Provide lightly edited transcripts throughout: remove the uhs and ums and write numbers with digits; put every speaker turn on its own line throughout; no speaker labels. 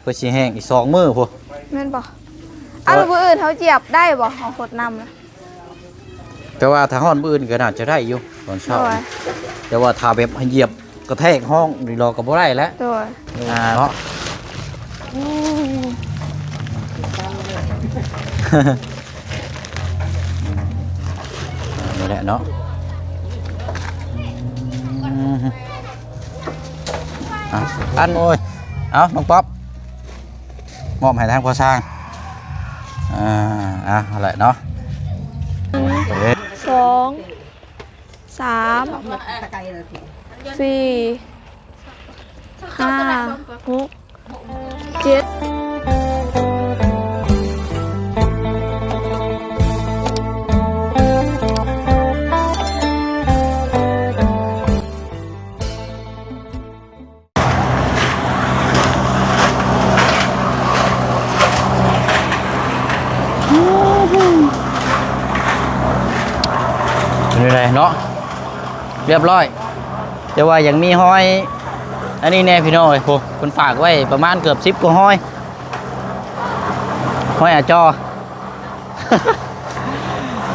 พื่อสิแห้งอีก2 มื้อพุ่น
แม่นบ่เอาผู้อื่นเขาเจียบได้บ่ของขดนำนะ
แต่ว่าถ้าฮ้อนมื้ออื่นก็น่าจะได้อยู่ตอนเช้าแต่ว่าถ้าแบบเหยียบกระแทกห้องนี่รอก็บ่ได้แล้วเนาะนี่แหละเนาะอันโอ้ยเอาน้องป๊อปมอบให้ทางพ่อสร้างอะไรเนาะ
2 3 4 5 6 7
นี่เลยเนาะเรียบร้อยแต่ว่ายังมีห้อยอันนี้แน่พี่น้องโอ้คุณฝากไว้ประมาณเกือบ10 กว่าห้อยอาจอ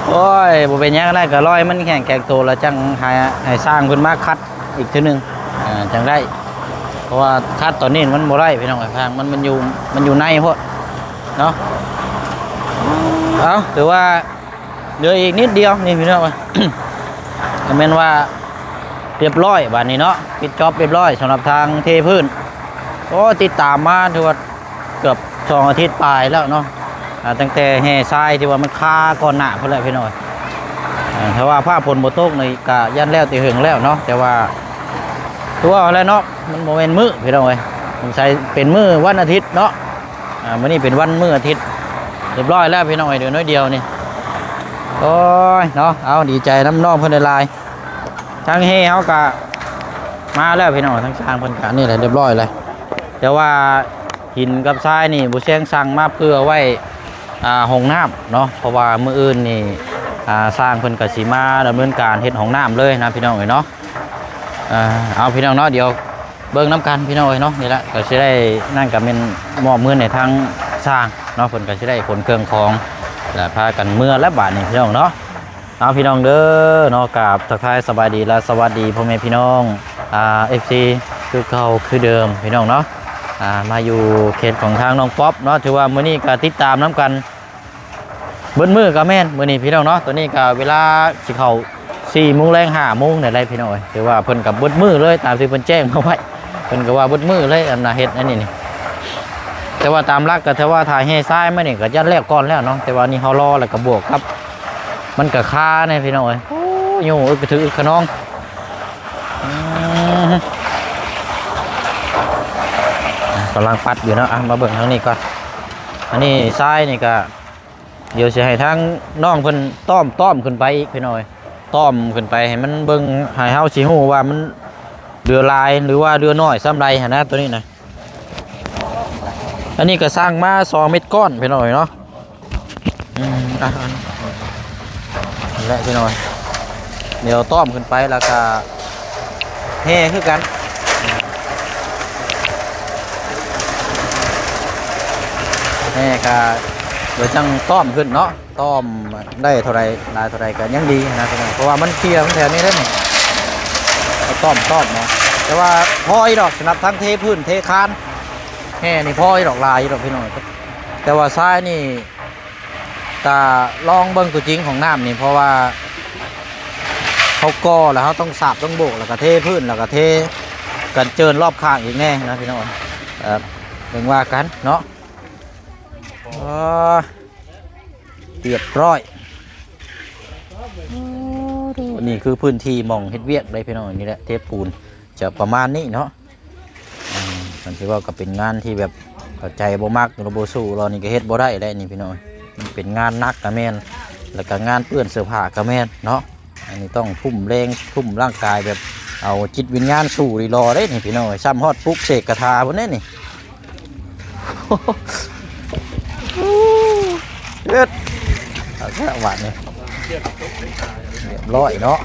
โอ้ยบ่เป็นยังได้ก็ร้อยมันแข็งแกงโตแล้วจังให้สร้างเพิ่นมาคัดอีกทีนึงจังได้เพราะว่าคัดตอนนี้มันบ่ได้พี่น้องทางมันอยู่ในพวกเนาะเอาถือว่าเหลืออีกนิดเดียวนี่พี่น้อง ก็แม่นว่าเรียบร้อยบัดนี้เนาะปิดจ็อบเรียบร้อยสำหรับทางเทพื้นโอ้ติดตามมาถือว่าเกือบ2 อาทิตย์ปลายแล้วเนาะตั้งแต่แห่ทรายที่ว่ามันคาก่อนหน้าเพิ่นแหละพี่น้อยแต่ว่าผ้าผลบ่ตกในกะยันแล้วตีหึงแล้วเนาะแต่ว่าตัวอะไรเนาะมันบ่แม่นมื้อพี่น้อยผมใช้เป็นมื้อวันอาทิตย์เนาะมื้อนี้เป็นวันมื้ออาทิตย์เรียบร้อยแล้วพี่น้อยเดี๋ยวน้อยเดียวนี่โอ้ยเนาะเอาดีใจน้ำน้องเพิ่นได้ลายทางเฮเฮากะมาแล้วพี่น้องทางช้างเพิ่นกะนี่แหละเรียบร้อยเลยแต่ว่าหินกับทรายนี่บ่เชียงสั่งมาเพื่อไว้ห้องน้ำเนาะเพราะว่ามื้ออื่นนี่สร้างเพิ่นก็สิมาดำเนินการเฮ็ดห้องน้ำเลยนะพี่น้องเอ้ยเนาะเอาพี่น้องเนาะเดี๋ยวเบิ่งน้ำกันพี่น้องเอ้ยเนาะนี่แหละก็สิได้นั่นก็เป็นมอบมื้อให้ทางสร้างเนาะเพิ่นก็สิได้ขนเครื่องของและพากันเมื่อและบาดนี้พี่น้องเนาะเอาพี่น้องเด้อเนาะกราบทักทายสบายดีและสวัสดีพ่อแม่พี่น้องFC คือเก่าคือเดิมพี่น้องเนาะมาอยู่เขตของทางน้องป๊อปเนาะถือว่ามื้อนี้ก็ติดตามน้ำกันเบิ้ลมือก็แม่นมื้อนี้พี่น้องเนาะตัวนี้ก็เวลาสิเข้า4 โมงแรง5 โมงได้ไรพี่น้องถือว่าเพิ่นกับเบิ้ลมือเลยตามที่เพิ่นแจ้งมาไว้เพิ่นก็ว่าเบิ้ลมือเลยอำนาจเฮ็ดอันนี้นี่แต่ว่าตามหลักก็ถ้าว่าถ่ายให้ซ้ายมานี่ก็ยัดแล้วก่อนแล้วเนาะแต่ว่านี่เฮารอแล้วก็บวกครับมันก็คาแน่พี่น้องโอ้ยอยู่อึกถืออึกขนองกำลังปัดอยู่นะมาเบิ่งทางนี้ก่อนอันนี้ทรายนี่ก็เดี๋ยวจะให้ทางน้องเพิ่นต้อมขึ้นไปอีกพี่น้อยต้อมขึ้นไปให้มันเบิ่งให้เฮาสิฮู้ว่ามันเรือลายหรือว่าเรือน้อยซ้ำไรหั่นนะตัวนี้นะอันนี้ก็สร้างมา2 เม็ดก้อนพี่น้อยเนาะนั่นแหละพี่น้อยเดี๋ยวต้อมขึ้นไปแล้วก็เฮ่คือกันนี่ก็เดี๋ยวจังต้อมขึ้นเนาะต้อมได้เท่าไรได้เท่าไรก็ยังดีนะเพราะว่ามันเคลียร์มันแถวนี้ได้ไหมต้อมเนาะแต่ว่าพออีดอกสำหรับทั้งเทพื้นเทคานแห่นี่พออีดอกลายอีดอกพี่น้อยแต่ว่าทรายนี่ตาลองเบิ้งตัวจริงของน้ำนี่เพราะว่าเขาก่อแล้วเขาต้องสาบต้องโบกแล้วก็เทพื้นแล้วก็เทกันเจินรอบข้างอีกแน่นะพี่น้อยเรื่องว่ากันเนาะเรียบร้อยนี่คือพื้นที่มองเฮ็ดเวียกได้พี่น้องนี่แหละเทปูนจะประมาณนี้เนาะมันถือว่าก็เป็นงานที่แบบใจบ่มากเราบ่สู้เรานี่ก็เฮ็ดบ่ได้ได้นี่พี่น้องมันเป็นงานนักกะแม่นแล้วก็งานเปื้อนเสื้อผ้ากะแม่นเนาะอันนี้ต้องทุ่มแรงทุ่มร่างกายแบบเอาจิตวิญญาณสู้ดีรอได้นี่พี่น้องซ้ำฮอดปุ๊กเสกกระทาพวกนี้นี่เด็ดเอาแค่หวานนี่เรียบร้อยเนาะ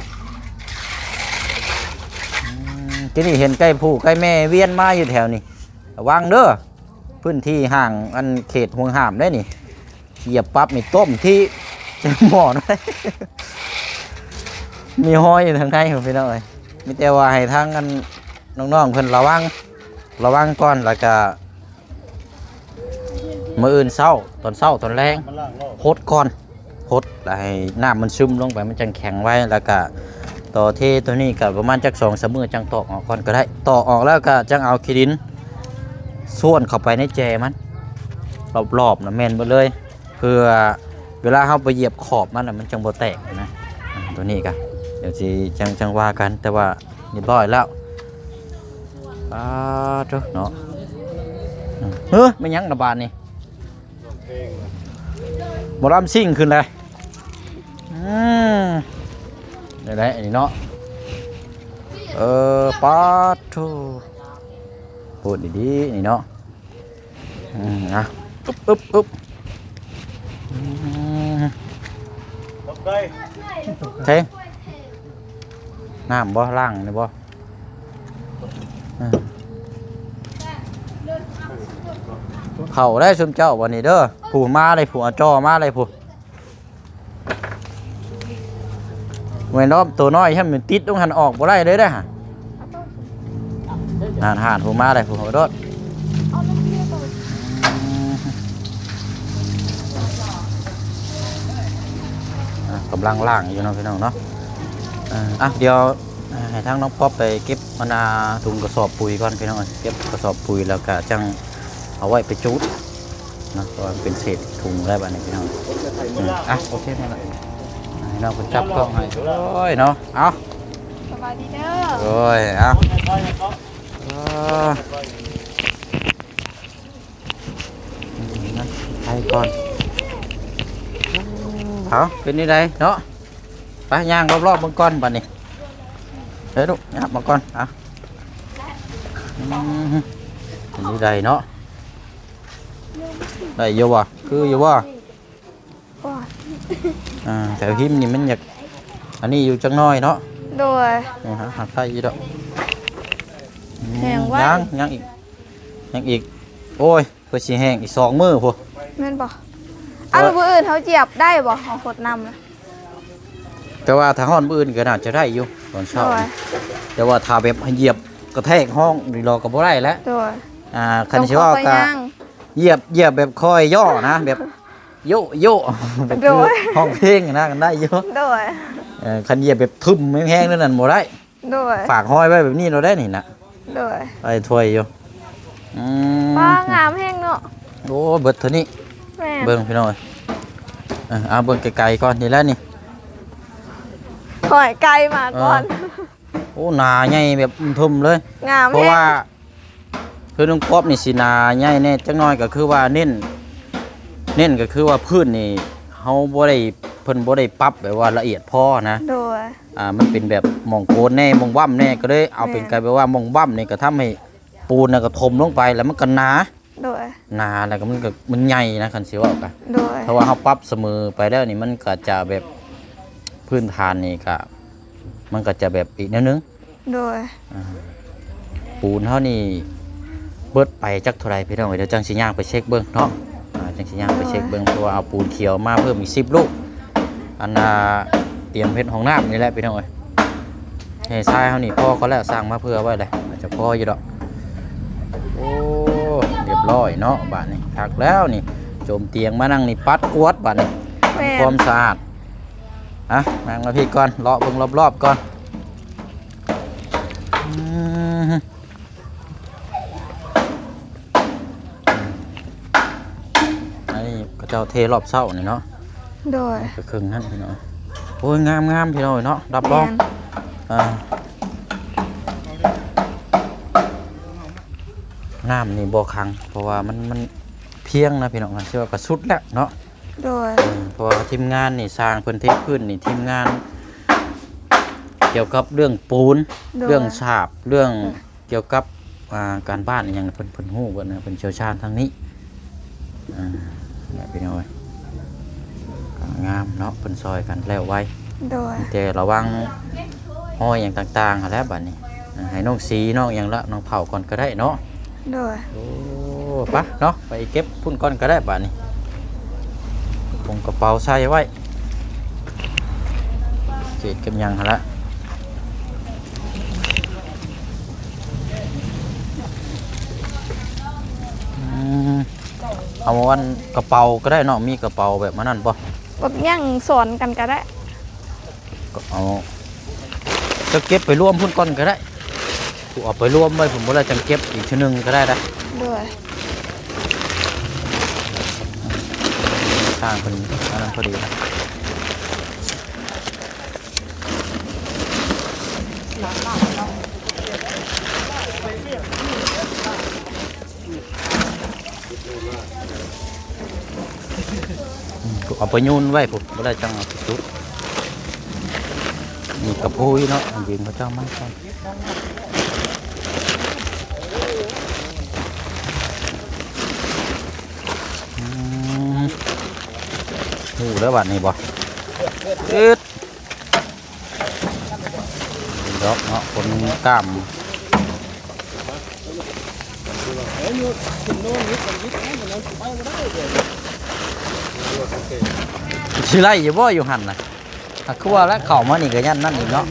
ที่นี่เห็นใกล้ผู้ใกล้แม่เวียนมาอยู่แถวนี้ระวังเด้อ พื้นที่ห่างอันเขตห่วงห้ามได้นี่เหยียบปั๊บนี่ต้มที่จะหมอนได้ มีห้อยอยู่ทางในผมพี่น้องเอ้ยมีแต่ว่าให้ทางกันน้องๆเพิ่นระวังก่อนแล้วก็มื้ออื่นเช้าตอนแรงพดก่อนพดแล้วให้น้ำมันซึมลงไปมันจังแข็งไว้แล้วก็ต่อเทตัวนี้ก็ประมาณจัก2-3 มื้อจังตอกออกก่อนก็ได้ตอกออกแล้วก็จังเอาขี้ดินส่วนเข้าไปในแจมันรอบๆนะแม่นเบิดเลยเพื่อเวลาเฮาไปเหยียบขอบมันน่ะมันจังบ่แตกนะตัวนี้ก็เดี๋ยวสิจังว่ากันแต่ว่าเรียบร้อยแล้วเจ้าเนาะไม่ยั้งระบาดนี่หมอลำซิ่งขึ้นเลยได้อันนี้เนาะป๊าดโธ่พูดดีๆนี่เนาะนะอึ๊บเท่น้ำบ่ล่างนี่บ่เข่าได้ชมเจ้าวันนี้เด้อผู้มาเลยผู้จอมาเลยผู้เว้นรอบตัวน้อยให้มันติดต้องหันออกบ่ได้เลยได้ฮะหานผู้มาเลยผู้รถกำลังล่างอยู่เนาะพี่น้องเนาะเดี๋ยวให้ทางน้องป๊อปไปเก็บมะนาวถุงกระสอบปุ๋ยก่อนพี่น้องเก็บกระสอบปุ๋ยแล้วก็จังเอาไว้ไปจุดนะเพราะเป็นเศษถุงได้บ้างนี่พี่น้องโอเคนี่แหละให้น้องคนจับกล้องให้โอ้ยเนาะเอา
สบายดีเด้อ
โอ้ยเอาให้ก่อนเอาเป็นนี่ไดเนาะไปย่างรอบๆบางก้อนบ้านนี่เฮ้ยลูกย่างบางก้อนนี่ไดเนาะได้เยอะวะคือเยอะวะแต่หิมนี่มันอยากอันนี้อยู่จังน้อยเนาะ
โดย
หักไส้ยี่ดอก
แห้งไว้
ยังอีกโอ้ยเพื่อสีแห้งอีก2 มื้อพวก
แม่นบ่แล้วมื้ออื่นเขาเจียบได้บ่ของขดนำนะ
แต่ว่าถ้าห้องมื้ออื่นก็น่าจะได้อยู่ตอนเช้าแต่ว่าถ้าแบบเหยียบกระแทกห้องนี่รอก็บ่ได้แล้วคันสิว่าก็เหยียบแบบคอยย่อนะแบบโยแบบห้องเพลงนะกันได้เยอะคันเหยียบแบบทึมแห้งๆนั่นบ่ได้ฝากห้อยไว้แบบนี้เราได้นี่นะไปถ้วยอยู่
ป้างามแห้งเนาะ
โอ้เบิดเท่านี้เบิ่งพี่น้อยเบิ่งไกลๆก่อนนี่แล้วนี่
ถอยไกลมาก่อน
โอ้หนาใหญ่แบบทึมเลยเพราะว่าคือน้องป๊อบนี่สินาใหญ่แน่จังน้อยก็คือว่าเน้นก็คือว่าพื้นนี่เฮาบ่ได้เพิ่นบ่ได้ปรับแบบว่าละเอียดพอนะมันเป็นแบบมองโกนแน่มองว่ำแน่ก็เลยเอาเป็นกลายไปว่ามองว่ำนี่ก็ทำให้ปูนก็ถมลงไปแล้วมันก็หนาแล้วก็มันใหญ่นะคันสิว่าก็เพราะว่าเฮาปรับเสมอไปแล้วนี่มันก็จะแบบพื้นฐานนี่ก็มันก็จะแบบอีกนิดนึงปูนเฮานี่เบิดไปจักเท่าไรพี่น้องเดี๋ยวจังสิย่างไปเช็คเบิ่งเนาะจังสิย่างไปเช็คเบิ่งเพราะว่าเอาปูนเขียวมาเพิ่มอีก10 ลูกอันเตรียมเพชรของน้ำนี่แหละพี่น้องเอ้ยให้ทรายเฮานี่พ่อเขาแล้วสร้างมาเพื่อไว้เลยอาจจะพ่ออยู่ดอกโอ้เรียบร้อยเนาะบ้านนี้คักแล้วนี่โจมเตียงมานั่งนี่ปัดกวดบ้านนี้ความสะอาดนั่งมาพี่ก่อนเลาะเบิ่งรอบๆก่อนนี่ก็เจ้าเทรอบเช้านี่เนาะก็ครึ่งนั่นพี่น้องโอ้ยงามพี่น้องเนาะรับรองน้ำนี่บ่คังเพราะว่ามันเพียงนะพี่น้องนะเชื่อว่าก็สุดแล้วเนาะเพราะว่าทีมงานนี่สร้างพื้นที่พื้นนี่ทีมงานเกี่ยวกับเรื่องปูนเรื่องฉาบเรื่องเกี่ยวกับการบ้านอย่างเพิ่นฮู้เพิ่นนะเพิ่นเชี่ยวชาญทางนี้พี่น้องงามเนาะเพิ่นซอยกันแล้วไว้แต่ระวังห้อยอย่างต่างๆแล้วบัดนี้ให้น้องสีน้องอย่างละน้องเผาก่อนก็ได้เนาะโอ้ ปะเนาะไปเก็บพุ่นก้อนก็ได้บาดนี้ผมกระเป๋าใส่ไว้เก็บกันยังหั่นละเอาวันกระเป๋าก็ได้เนาะมีกระเป๋าแบบมันนั่นป่ะ
แบบย่างสอนกันก็ได้
ก็เอาจะเก็บไปร่วมพุ่นก้อนก็ได้ถูกเอาไปร่วมไว้ผมว่าจะเก็บอีกชนึงก็ได้นะ
ด้วย
ทางคนอันนั้นพอดีนะเอาไปยุ่นไว้ผมไม่ได้จังเอาไปจุดมีกระพุ้ยเนาะยืนเขาเจ้ามากก่อนหูแล้วบัดนี้บ่อึดดอกเนาะคนกล้ามชื่อไรอยู่บ่อยู่หันน่ะคือว่าแล้วเข่ามานี่ก็ยันนั่นอีกเนาะ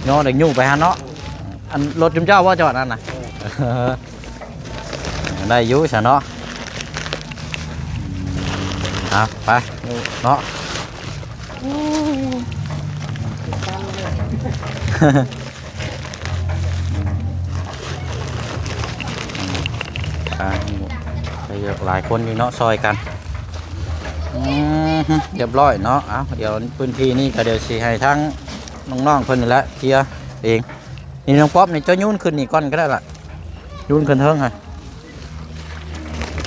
โยนเด็กยู่ไปฮะเนาะอันรถจุ่มเจ้าว่าจอดนั่นน่ะได้อยุ่ซะเนาะไปเนาะไปหลายคนอยู่เนาะซอยกันเรียบร้อยเนาะเดี๋ยวพื้นที่นี่ก็เดี๋ยวสิให้ทั้งน้องๆเพิ่นนี่แหละเคลียร์เองนี่น้องป๊อปนี่เจ้ายุ่นขึ้นนี่ก้อนก็ได้ละยุ่นขึ้นเทิงไง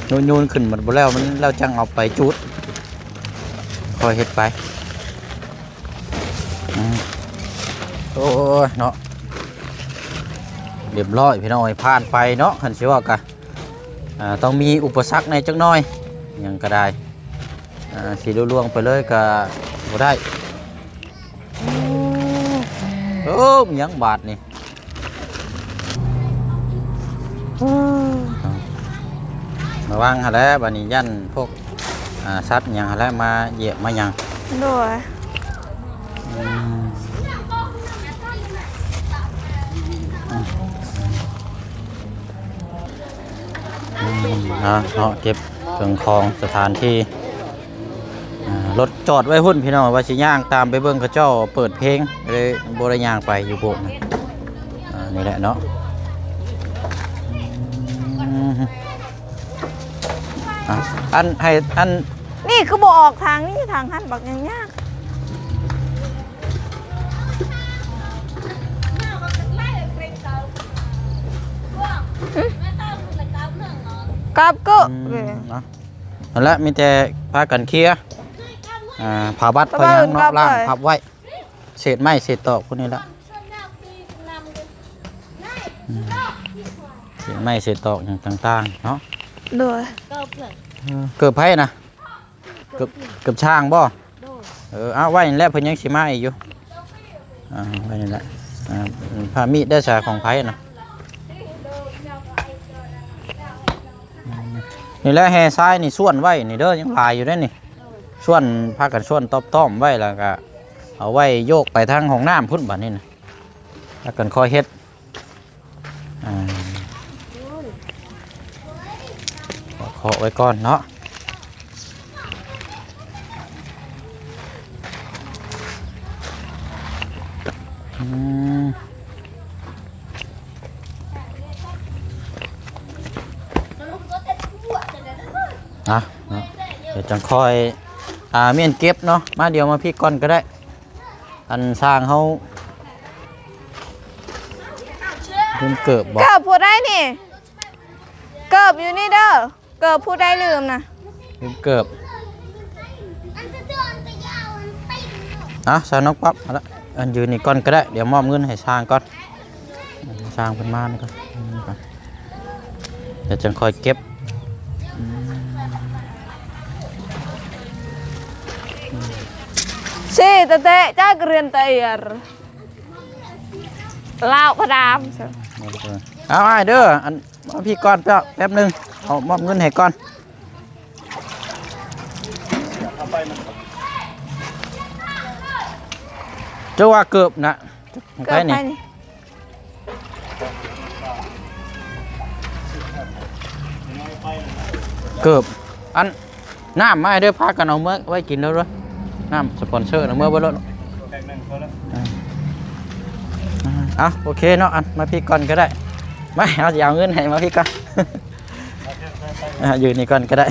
ยุ่นขึ้นหมดบ่แล้วมันแล้วจังเอาไปจุดคอยเฮ็ดไปโอ้ยเนาะเรียบร้อยพี่น้อยผ่านไปเนาะคันสิว่ากันต้องมีอุปสรรคในจักหน่อยยังก็ได้สีล่วงไปเลยก็บ่ได้ยังบาดนี่ระวังหาแล้วบัดนี้ยันพวกสัตว์ยังหาแล้วมาเหยียบมายัง
ด้วย
เนาะเก็บเครื่องคองสถานที่รถจอดไว้หุ่นพี่น้องว่าสิย่างตามไปเบิ่งเขาเจ้าเปิดเพลงเลยบ่ได้ย่างไปอยู่โบกนี่แหละเนาะอันให้อัน
นี่คือบ่ออกทางนี่ทางหันบักยังยากกับก็
นั่นแหละมีแต่พากันเคลียร์ผ่าบัดพยังเนาะล่างพับไว้เศษไม้เศษตอกพวกนี้ละเศษไม้เศษตอกอย่างต่างๆเนาะ
ด้วย
เกือบไผ่นะเกือบช่างบ่เอาไว้แล้วพยังสิมาอีกอยู่ไว้นี่แหละผ้ามีดได้สาของไผ่นะนี่แหละแห่ทรายนี่ส่วนไว้นี่เด้อยังลายอยู่ได้นี่ส่วนพากันส่วนต้อมไว้แล้วก็เอาไว้โยกไปทางห้องน้ำพุ่นบัดนี้นะแล้วกันคอยเฮ็ดขอไว้ก่อนเนาะเดี๋ยวจังคอยเมียนเก็บเนาะมาเดี๋ยวมาพี่ก่อนก็ได้อันสร้างเขาเกิบบอก
เกิบพูดได้นี่เกิบอยู่นี่เด้อเกิบพูดได้ลืมนะ
เกิบสร้างน้องป๊อปมาละอันยืนนี่ก่อนก็ได้เดี๋ยวมอบเงินให้สร้างก่อนสร้างเป็นม่านก่อนเดี๋ยวจังคอยเก็บ
สิเตะจ้ากเรียนเตยลาวพระดาม
เอาไอ้เด้ออัน มาพี่ก่อนแป๊บนึงเอามอบเงินให้ก่อนเจ้าว่าเกือบนะ
เกิดไปนี่
เกือบอันน้ำมาให้เด้อพากันเอาเมื่อไว้กินแล้วด้วยน้ำสปอนเซอร์นะเมื่อบ่ลดเอาโอเคเนาะอันมาพี่ก่อนก็ได้ไม่เอาจะเอาเงินให้มาพี่ก่อน ยืนนี่ก่อนก็ได้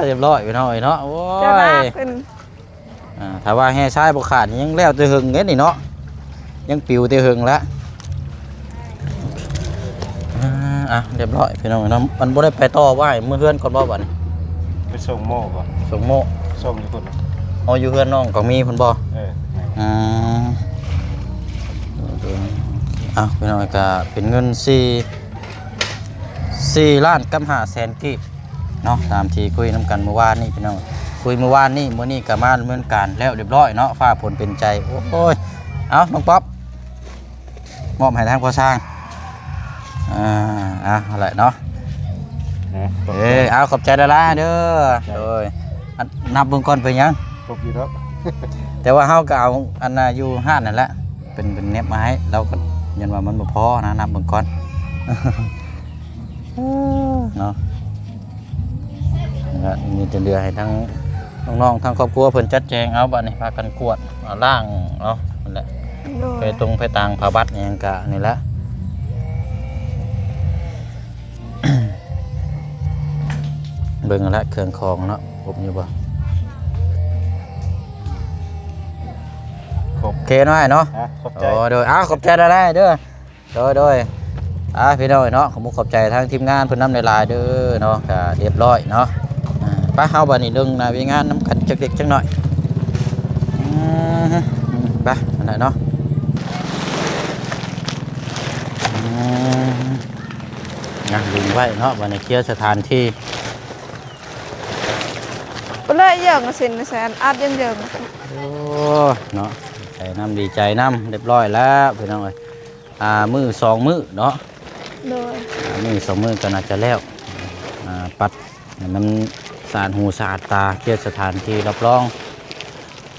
เรียบร้อยไปหน่อยเนาะโอ้
จะลาก
ย
ขึ้น
ถ้าว่าแห่ชายบุขาดยังแล้วเตะหึงเงี้ยนี่เนาะยังปิวเตะหึงแล้วเรียบร้อยพี่น้องเนาะมันบ่ได้ไปต่อว่าเมื่อเพื่อนก่อนบ่บัดนี้
ไปส่งโม่ก่อน
ส่งโม
ส่งอยู่คน
เอาอยู่เพื่อนน้องก็มีเพิ่นบ่
อืม
พี่น้องก็เป็นเงิน4ล้านกับ5แสนกีบเนาะตามที่คุยน้ำกันเมื่อวานนี้พี่น้องคุยเมื่อวานนี้มื้อนี้ก็มาดำเนินการแล้วเรียบร้อยเนาะฟ้าผลเป็นใจโอ้ยเอาน้องป๊อปมอบให้ทางพ่อสร้างอะไรเนาะเอาขอบใจดาราเด้อโดยนับเบิ่งก่อนไปยัง
ครบอยู่แล้ว
แต่ว่าเฮาก็เอาอันน่ะอยู่ห้านนั่นแหละเป็นเน็บมาให้เราก็ยันว่ามันบ่พอนะนับเบิ่งก่อน เนาะมีแต่เรือให้ทั้งน้องๆทั้งครอบครัวเพิ่นจัดแจงเอาบัดนี้พากันกวดล้างเนาะนั่นแหละ
โด
ไป
ย
ตรงไปต่างผาบัดอย่างกะนี่แหละ เบิ่งแล้วเครื่องของเนาะผมอยู่บ่
ครบ
โอเคหน่อยเนาะ
ขอบใจ
โดยขอบใจได้เด้อโดยพี่น้อยเนาะขอบใจทางทีมงานเพิ่นนำหลายๆเด้อเนาะก็เรียบร้อยเนาะไปเฮาบัดนี้เรื่องนาวิงานน้ำกันจักเล็กจักหน่อยไปอันไหนเนาะดึงไว้เนาะบัดนี้เคลียร์สถานที่
ไปเลยเยิ่งสินแสนอัดเยิ่ง
โอ้เนาะใจน้ำดีใจน้ำเรียบร้อยแล้วพี่น้องเอ้ยมือ2มื้อเนาะ
โดย
มือ2มื้อก็น่าจะแล้วปัดให้มันสะอาดหูสะอาดตาเคลียร์สถานที่รับรอง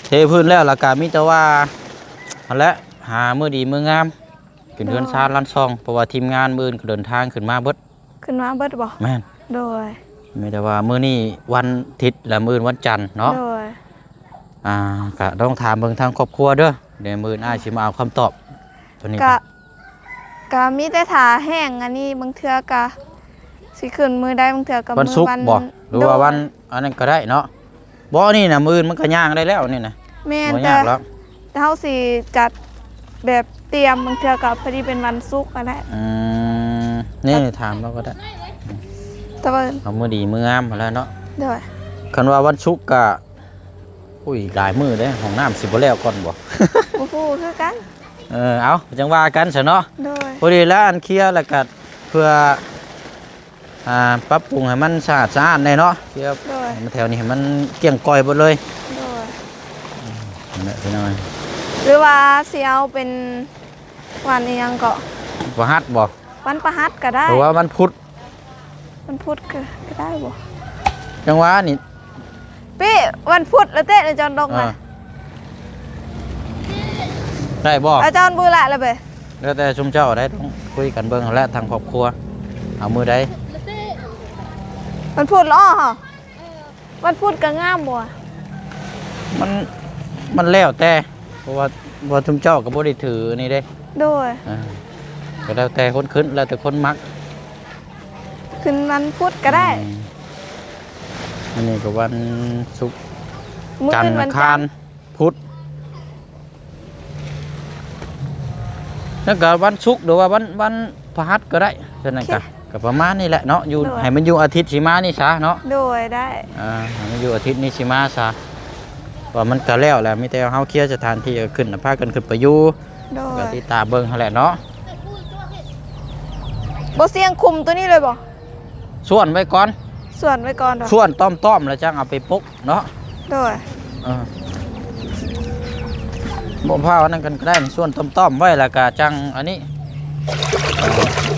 เทพื้นแล้วล่ะก็มีแต่ว่านั่นแหละหามื้อดีมื้องามขึ้นเรือนซานลั่นซองเพราะว่าทีมงานมื้ออื่นก็เดินทางขึ้นมาเบิด
ขึ้นมาเบิดบ่
แม่น
โดย
มีแต่ว่ามื้อนี้วันอาทิตย์และมื้ออื่นวันจันทร์เนาะ
โดย
ก็ต้องถามเบิ่งทางครอบครัวเด้อเดี๋ยวมื้ออ้ายสิมาเอาคำตอบตัวนี้
กะมีแต่ถาแห้งอันนี้บางเทื่อกะสิขึ้นมือได้บางเทื่อกับ
วัน
มือ
ศุก
วั
ร์
น
บ่หรือว่า
โดย
วันอันนั้นก็ได้เนาะบ่นี่น่ะมื้ออื่นมันก็ย่างได้แล้วนี่น่ะ
แม่น
บ่
แต่
ยากแล้ว
เฮาสิจัดแบบเตรียมบางเทื่อกับพอดีเป็นวันศุกร์ก็ได้
นี่ถามเราก็ได้
แต่ว่า
เอามื้อดีมื้องามมาแล้วเนาะ
โดย
คันว่าวันศุกร์ก็อุ้ยหลายมื้อเด้ห้องน้ำสิบ่แล้วก่อนบ่
บ่ฮู้คือกัน
เอาจังว่ากันซะเนาะ
โดย
พอดีแล้วอันเคลียร์แล้วก็เพื่อปรับปรุงให้มันสะอาดแน่เนาะเคลียร์
โดย
แถวนี้ให้มันเกลี้ยงก้อยหมดเลย
โดย
นั่นแหละพี่น้อย
หรือว่าสิเอาเป็นวันอีหยังก็
บ่ฮัดบ่
วันประหัสก็ได้
หรือว่าวันพุธ
วันพุธก็ได้บ่
จังหวะนี่
พี่วันพุธแล้วเต้อาจารย์ดอก
เอ
มา
อได้บ่
อาจารย์บุระแล้วเบ้
แล้วแต่ชุมเจ้าได้ต้องคุยกันเบิ่งและทางครอบครัวเอามือใด
วันพุธเหรอฮะวันพุธก็งามบ่
มันแล้วแต่เพราะว่าชุมเจ้าก็บ่ได้ถือนี่เด้
โดย
ก็แล้วแต่คนขึ้นแล้วแต่คนมัก
ขึ้นวันพุธก็ได้
อันนี้ก็วันศุกร์
มื้อ
จันท
อื่น
ร์
วั
อั
น
ง
จั
คาน ร
ทร์
พุธแล้วก็วันศุกร์หรือว่าวันพฤหัสก็ได้เท่านั้นก็ประมาณนี้แหละเนาะอยู่ให้มันอยู่อาทิตย์สิมานี่ซะเนาะ
โดยได้
ให้มันอยู่อาทิตย์นี้สิมาซะว่ามันก็แล้วแหละมีแต่เฮาเคลียร์สถานที่ก็ขึ้นพากันขึ้นไปอยู่
โด
ก็
ย
ติดตามเบิ่งหั่นแหละเนาะ
บ่เสียงคุมตัวนี้เลยบ่
ส่วนไว้ก่อน
ส่วนไว้ก่อนดอก
ส่วนต้อมๆแล้วจังเอาไปปุกเนาะ
โดย
บ่พาอันนั้นกันก็ได้ส่วนต้อมๆไว้แล้วก็จังอันนี้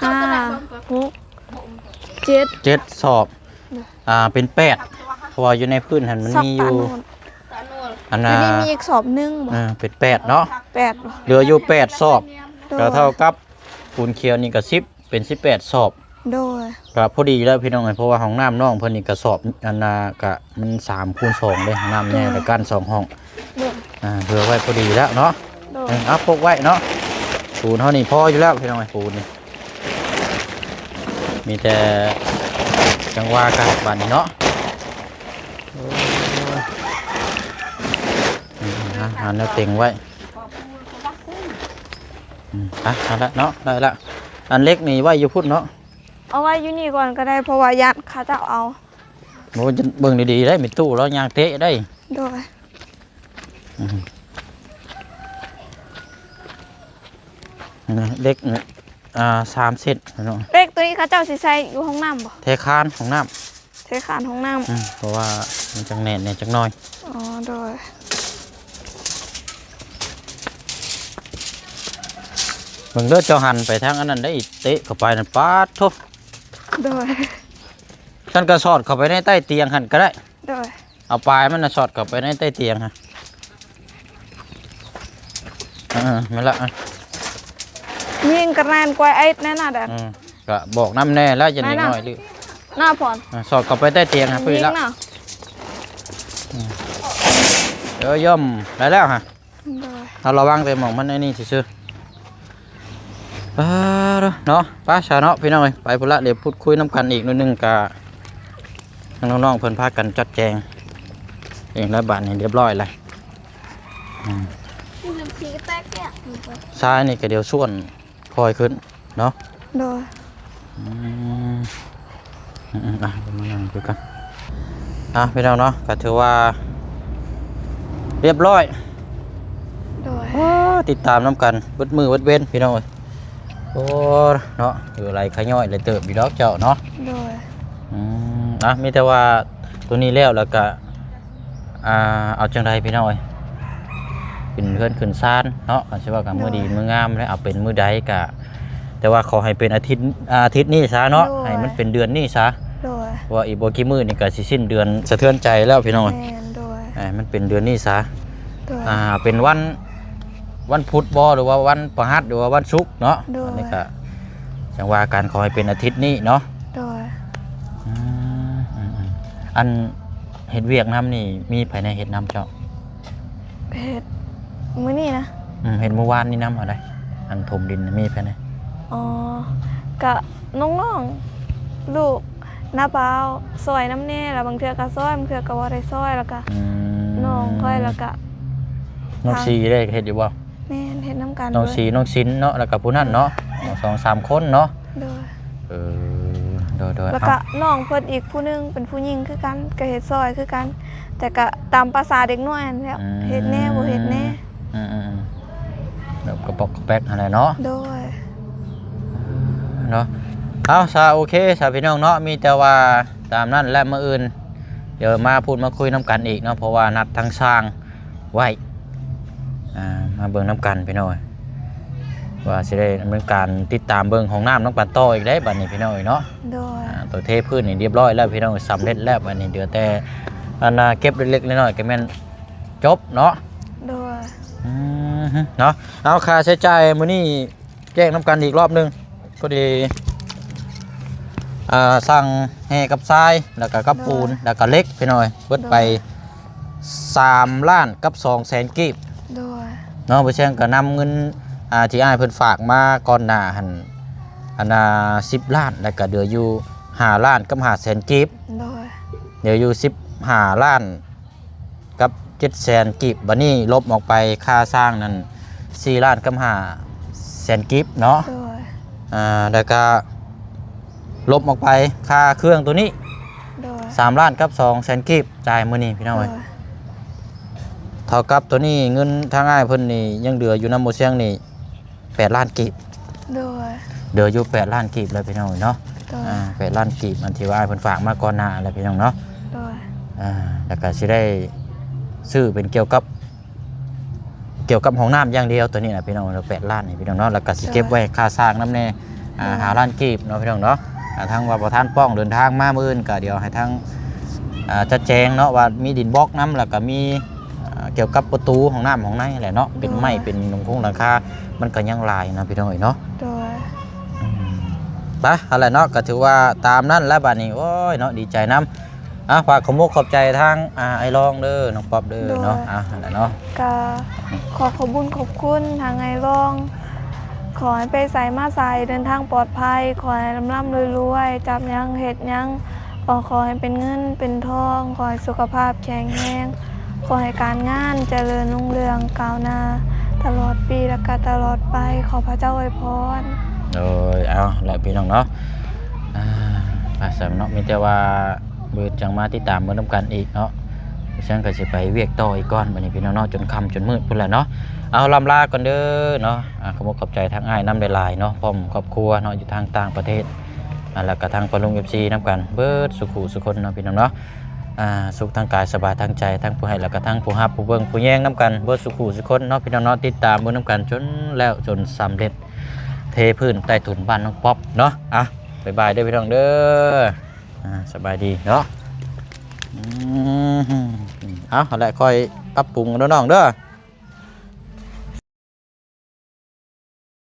ห้าหกเจ็ด
7 สอบเป็น8เพราะว่าอยู่ในพื้นหันมัน
สอบ
มีอ
ตา
ยู่
โน่น
อัน
อั
น่ะ
นนี้มีอีกสอบหนึงบ่
เป็น8เนาะ
8บ่
เหลืออยู่8 สอบ
โดย
ก็เท่ากับปูนเคียวนี่ก็10เป็น18 สอบ
โดย
ก็พอดีแล้วพี่น้องเพราะว่าห้องน้ำน้องเพิ่นนี่ก็สอบอันน่ะก็มัน3คูณ2เลยห้องน้ำแน่แต่กัน2ห้อง
โดย
เผื่อไว้พอดีแล้วเนาะ
โดย
เอาพกไว้เนาะปูนเท่านี้พออยู่แล้วพี่น้องปูนนี่มีแต่จังหวะกันบัดนี้เนาะโอ้ยหาแนวเต็งไว้เอาละเนาะได้ละอันเล็กนี่ไว้อยู่พุ่นเนาะ
เอาไว้อยู่นี่ก่อนก็ได้เพราะว่ายัดเขาจะเอา
โอ้จะเบิ่งดีๆได้มีตู้แล้วยางเตะได้
โดย
เล็กนี่3 เซนเนาะ
เล็กตัวนี้เขาเจ้าสิใส่อยู่ห้องน้ำบ่
เทคานของน้ำ
ใช้ขานห้องน้ำ
เพราะว่ามันจังแน่นเนี่ยจังน้อย
อ๋อโดย
เบิ่งเด้อเจ้าหันไปทางอันนั้นได้เตะเข้าไปนั่นปาดโท
โดย
ท่านก็สอดเข้าไปในใต้เตียงหันก็ได้
โดย
เอาปลายมันน่ะสอดเข้าไปในใต้เตียงฮะไม่ละ
ยิงกระแนนกว่าไอ้แน่น่ะเด้อ
ก็บอกน้ำแน่แล้วจะนิดหน่อยหรือ
หน้าพร
สอดเข้าไปใต้เตียงฮะพี่
ยิง
ละ
น่ะ
เดี๋ยวย่อมได้แล้วฮะ
โดย
เอาระวังแต่หมองมันไอ้นี่ซื่อเนาะป้าชาเนาะพี่น้องเอ้ยไปพุ่นละเดี๋ยวพูดคุยน้ำกันอีกนิดนึงกับน้องๆเพิ่นพากันจัดแจงเองแล้วบาทนี่เรียบร้อยเลยซ้ายนี่ก็เดี๋ยวส่วนคอยขึ้นเนาะ
โดย
เดี๋ยวมานั่งคุยกันพี่น้องเนาะก็ถือว่าเรียบร้อย
โดย
ติดตามน้ำกันวัดมือวัดเว้นพี่น้องเอ้ยโอ้เนาะอยู่ไรขย่อยเลยเติบอยู่ดอกเจ้าเนาะ
โดย
มีแต่ว่าตัวนี้แล้วก็เอาจังไรพี่น้องเอ้ยขึ้นเพื่อนขึ้นซ่านเนาะกันใช่ว่ากับมือดีมืองามแล้วเอาเป็นมือใดกะแต่ว่าขอให้เป็นอาทิตย์นี้ซะเนาะให้มันเป็นเดือนนี้ซะ
โดย
ว่าอีกบ่กี่มื้อนี่ก็สิสิ้นเดือนสะเทือนใจแล้วพี่น้อง
แมนโดย
มันเป็นเดือนนี้ซะ
โดย
เป็นวันพุธบ่หรือว่าวันพฤหัสหรือว่าวันศุกร์เนาะอันนี้ก็จังว่าการขอให้เป็นอาทิตย์นี้เนาะ
โดย
อันเห็ดเวียกน้ำนี่มีภายในเห็ดน้ำเจ้า
เพชรมื้อนี้นะ
เห็ดเมื่อวานนี่น้ำอะไรอันถมดินน่ะมีภายใน
อ๋อกะน้องๆลูกน้าเปล่าซอยน้ำแน่แล้วบางเทื่อก็ซอยบางเทื่อก็บ่ได้ซอยแล้วก็น้องค่อยแล้วก็
น้องซีได้เฮ็ดอยู่บ่
แม่นเฮ็ดน้ำกัน
น้องซีน้องซินเนาะแล้วก็ผู้นั้นเนาะ2-3 คนเนาะ
โดย
โดย
แล้วก็น้องเพิ่นอีกผู้หนึงเป็นผู้หญิงคือกันก็เฮ็ดซอยคือกัน แต่ก็ตามภาษาเด็กน้อยนั่นแหล้วเฮ็ดแน่บ่เฮ็ดแน่
เดี๋ยวกระปอกกระแป๊กอะไรเนาะ
โดย
เนาะเอาซาโอเคสาพี่น้องเนาะมีแต่ว่าตามนั้นและมื้ออื่นเดี๋ยวมาพูดมาคุยน้ำกันอีกเนาะเพราะว่านัดทางสร้างไว้มาเบิ่งน้ำกันพี่น้อยว่าสิได้ดำเนินการติดตามเบิ่งของน้ำน้ำกันต่ออีกได้บัดนี้พี่น้อยเนาะ
โดย
ตัวเทพื้นนี่เรียบร้อยแล้วพี่น้องสำเร็จแล้วบัดนี้เดี๋ยวแต่อันเก็บเล็กๆน้อยๆก็แม่นจบเนาะ
โดย
เนาะเอาค่าใช้จ่ายมื้อนี้แจ้งน้ำกันอีกรอบนึงพอดีสั่งแห่กับทรายแล้วก็กับปูนแล้วก็เหล็กพี่น้อยเบิดไป3 ล้านกับ200,000กีบ
โดย
เนาะบ่แช่งก็นำเงินที่อ้ายเพิ่นฝากมาก่อนหน้าหั่น10 ล้านแล้วก็เหลืออยู่5 ล้านกับ500,000กีบ
โดย
เหลืออยู่15 ล้านกับ700,000กีบบัดนี้ลบออกไปค่าสร้างนั้น4 ล้านกับ500,000กีบเนาะ
โดย
แล้วก็ลบออกไปค่าเครื่องตัวนี้
โดย
3 ล้านกับ200,000กีบจ่ายมื้อนี้พี่น้องเอ้ยเท่ากับตัวนี้เงินทางอ้ายเพิ่นนี่ยังเหลืออยู่นำบ่เสียงนี่8 ล้านกีบ
โดย
เหลืออยู่8 ล้านกีบแล้วพี่น้องเอ้ยเนาะ
โดย
8 ล้านกีบอันที่ว่าอ้ายเพิ่นฝากมาก่อนหน้าแล้วพี่น้องเนาะ
โดย
แล้วก็สิได้ซื้อเป็นเกี่ยวกับห้องน้ำอย่างเดียวตัวนี้นะพี่น้องเรา8 ล้านนี่พี่น้องเนาะแล้วก็สิเก็บไว้ค่าสร้างน้ำแน่5 ล้านกีบเนาะพี่น้องเนาะทางว่าประธานป้องเดินทางมามื้ออื่นก็เดี๋ยวให้ทางจัดแจงเนาะว่ามีดินบล็อกน้ำแล้วก็มีเกี่ยวกับประตูห้องน้ำห้องในแหละเนาะเป็นไม้เป็นหลังคงหลังคามันก็ยังลายนะพี่น้องเนาะ
โดย
ไปอะไรเนาะก็ถือว่าตามนั้นแล้วบัดนี้โอ้ยเนาะดีใจน้ำฝากขอบคุณขอบใจทางไอ้รองเด้อน้องป๊อบเด้อเนาะอะไรเนาะ
ก็ขอบคุณทางไงร่อง ขอให้ไปใส่มาใส่เดินทางปลอดภัยขอให้ร่ำรวยจับยังเห็ดยังขอให้เป็นเงินเป็นทองขอให้สุขภาพแข็งแรงขอให้การงานเจริญรุ่งเรืองก้าวหน้าตลอดปีและก็ตลอดไปขอพระเจ้าอวยพร
เอาแหละพี่น้องเนาะภาษาเนาะมีแต่ว่าเบิดจังมาติดตามเบิ่งนำกันอีกเนาะฉันก็สิไปเวียกต่ออีกก่อนบัดนี้พี่น้องเนาะจนค่ำจนมืดพุ่นแหละเนาะเอาลำลาก่อนเด้อเนาะขอบคุณขอบใจทางอ้ายน้ำหลายๆเนาะพร้อมครอบครัวเนาะอยู่ทางต่างประเทศแล้วก็ทางปลุง FC นํกันเบิดสุขุสุคนเนาะพี่น้องเนาะสุขทางกายสบายทางใจทั้งผู้ให้แล้วก็ทั้งผู้รับผู้เบิ่งผู้แย่งนํกันเบิดสุขุสุคนเนาะพี่น้องเนาะติดตามเบิ่งนํกันจนแล้วจนสำเร็จเทพื้นใต้ถุนบ้านน้องป๊อปเนาะบ๊ายบายเด้อพี่น้องเด้อสบายดีเนาะเอาแหละค่อยปรับปรุงน้องๆเด้อ